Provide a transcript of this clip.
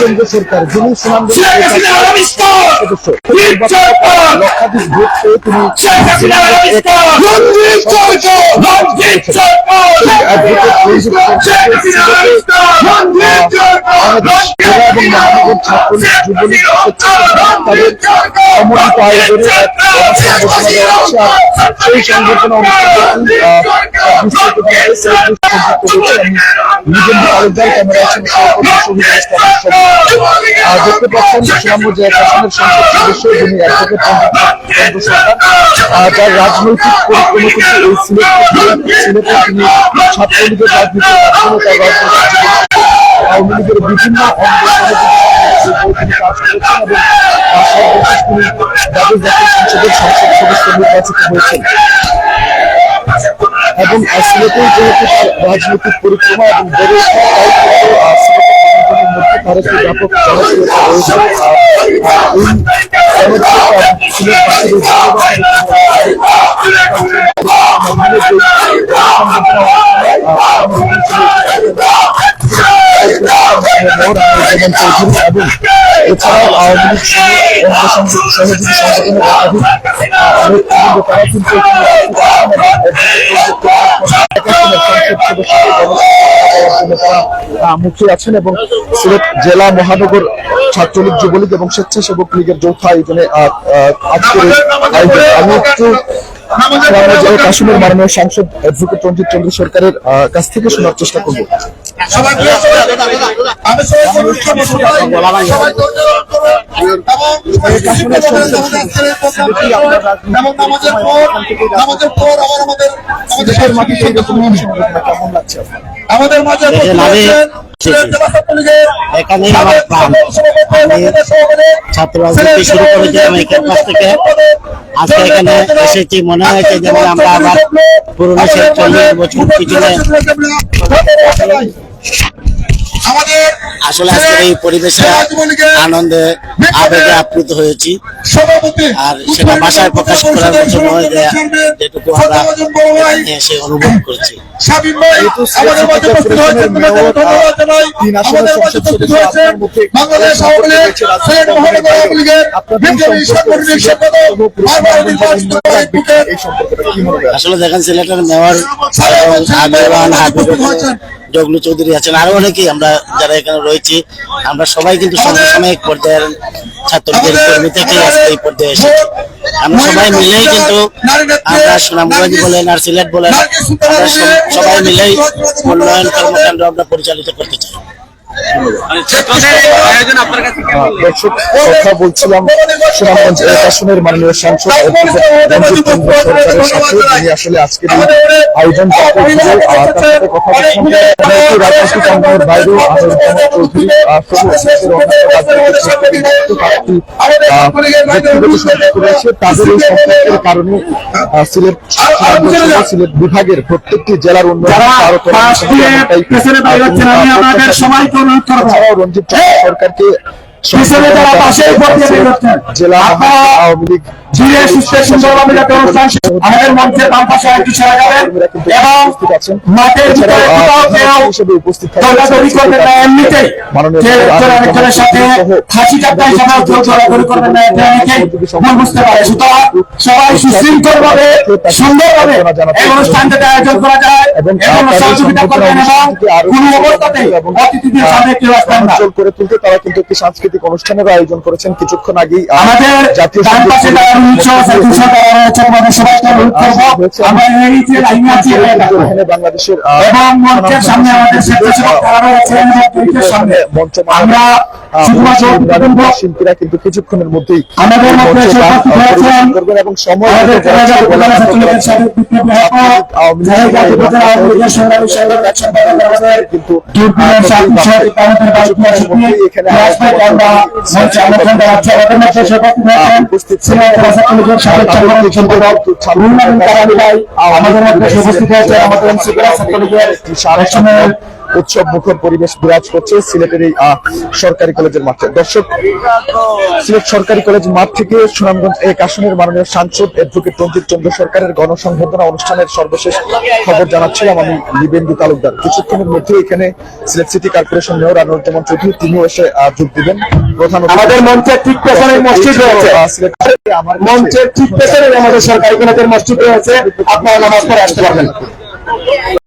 কেন্দ্র সরকার যিনি সুনামগঞ্জ সদস্য লক্ষাধিক ভোট পেয়ে তিনি সেই সংগঠন দেখতে পাচ্ছেন সুনামগঞ্জ এক আসনের সংসদ সদস্য যিনি অ্যাডভোকেট কেন্দ্র সরকার তার রাজনৈতিক পরিক্রমা কিন্তু এই সিলেটে তিনি ছাত্রলীগের রাজনীতি আওয়ামী লীগের বিভিন্ন তিনি কাজ করেছেন এবং জাতীয় সংসদের সংসদ সদস্য নির্বাচিত হয়েছেন এবং সিলেটেই যেহেতু তার রাজনৈতিক পরিক্রমা এবং বেড়ে তার একটি ব্যাপক জনপ্রিয়তা রয়েছে এবং এছাড়াও আওয়ামী লীগ সহযোগী সংগঠনের তারা কিন্তু মুখে আছেন এবং সিলেট জেলা মহানগর ছাত্রলীগ যুবলীগ এবং স্বেচ্ছাসেবক লীগের যৌথ আয়োজনে আজকের আমি একটু কাশ্মীর মাননীয় সাংসদ অ্যাডভোকেট রঞ্জিত চন্দ্র সরকারের কাছ থেকে শোনার চেষ্টা করবো। আমাদের মাঝে এখানে আমার প্রাণ ছাত্র রাজনীতি শুরু করেছিলাম এখান থেকে আজকে এখানে এসেছি মনে হয়েছে যেমন আমরা আবার পুরনো 40 বছর পিছনে আসলে আজকের এই পরিবেশে আনন্দে আবেগে আপ্লুত হয়েছি আর সেটা ভাষায় প্রকাশ করার মতো নয় যেটুকু আমরা এসে অনুভব করছি। আসলে দেখেন সিলেটের মেয়র জগলু চৌধুরী আছেন আরো অনেকেই আমরা যারা এখানে রয়েছি আমরা সবাই কিন্তু সমসাময়িক পর্যায়ের ছাত্রদের কর্মী থেকে আজকে এই পর্যায়ে এসেছি। আমরা সবাই মিলেই কিন্তু আমরা সুনামগঞ্জ বলেন আর সিলেট বলেন আমরা সবাই মিলেই উন্নয়ন কর্মকাণ্ড আমরা পরিচালিত করতে চাই। দর্শক কথা বলছিলাম সুনামগঞ্জ এক আসনের মাননীয় সাংসদ রঞ্জিত চন্দ্র সরকারের সাথে যিনি আসলে আজকের আয়োজন কথা রাজনৈতিক অঙ্গনের বাইরেও চৌধুরী রয়েছে তাদের এই সম্পর্কের কারণে সিলেট বিভাগের প্রত্যেকটি জেলার উন্নয়ন এছাড়াও রঞ্জিত চন্দ্র সরকারকে জেলা আওয়ামী লীগ আমাদের মঞ্চের বাম পাশে একটু ছেড়ে যাবেন এবং মাঠের হিসেবে উপস্থিত মাননীয় সাথে হাসি ঠাট্টা হিসাবে জোরাজোরি করবেন না এটা অনেকেই বুঝতে পারে। সুতরাং সবাই সুশৃঙ্খল ভাবে সুন্দরভাবে এই অনুষ্ঠানটাতে আয়োজন করা যায় এবং সহযোগিতা করবেন এবং কোনো অবস্থাতে অতিথিদের সামনে কেউ আসবেন না করে তুলতে তারা কিন্তু একটি সাংস্কৃতিক অনুষ্ঠানের আয়োজন করেছেন কিছুক্ষণ আগেই আমাদের জাতীয় বাংলাদেশের এবং মঞ্চের সামনে আমাদের শিল্পীরা কিন্তু কিছুক্ষণের মধ্যেই আমাদের করবেন এবং সময় কিন্তু উৎসব মুখর পরিবেশ বিরাজ করছে সিলেটের এই সরকারি কলেজের মাঠে। দর্শক, সিলেট সরকারি কলেজ মাঠ থেকে সুনামগঞ্জ এক আসনের মাননীয় সাংসদ অ্যাডভোকেট রঞ্জিত চন্দ্র সরকারের গণসংবর্ধনা অনুষ্ঠানের সর্বশেষ খবর জানাচ্ছিলাম আমি লিবেন্দু তালুকদার। কিছুক্ষণের মধ্যে এখানে Sylhet city corporation mayor Anwaruzzaman Chowdhury তিনিও এসে যোগ দিবেন। প্রধান আমাদের মঞ্চের ঠিক পেছনে মসজিদ রয়েছে, মঞ্চের ঠিক পেছনে আমাদের সরকারি কলেজের মসজিদ রয়েছে, আপনারা নামাজ পড়ে আসতে পারবেন।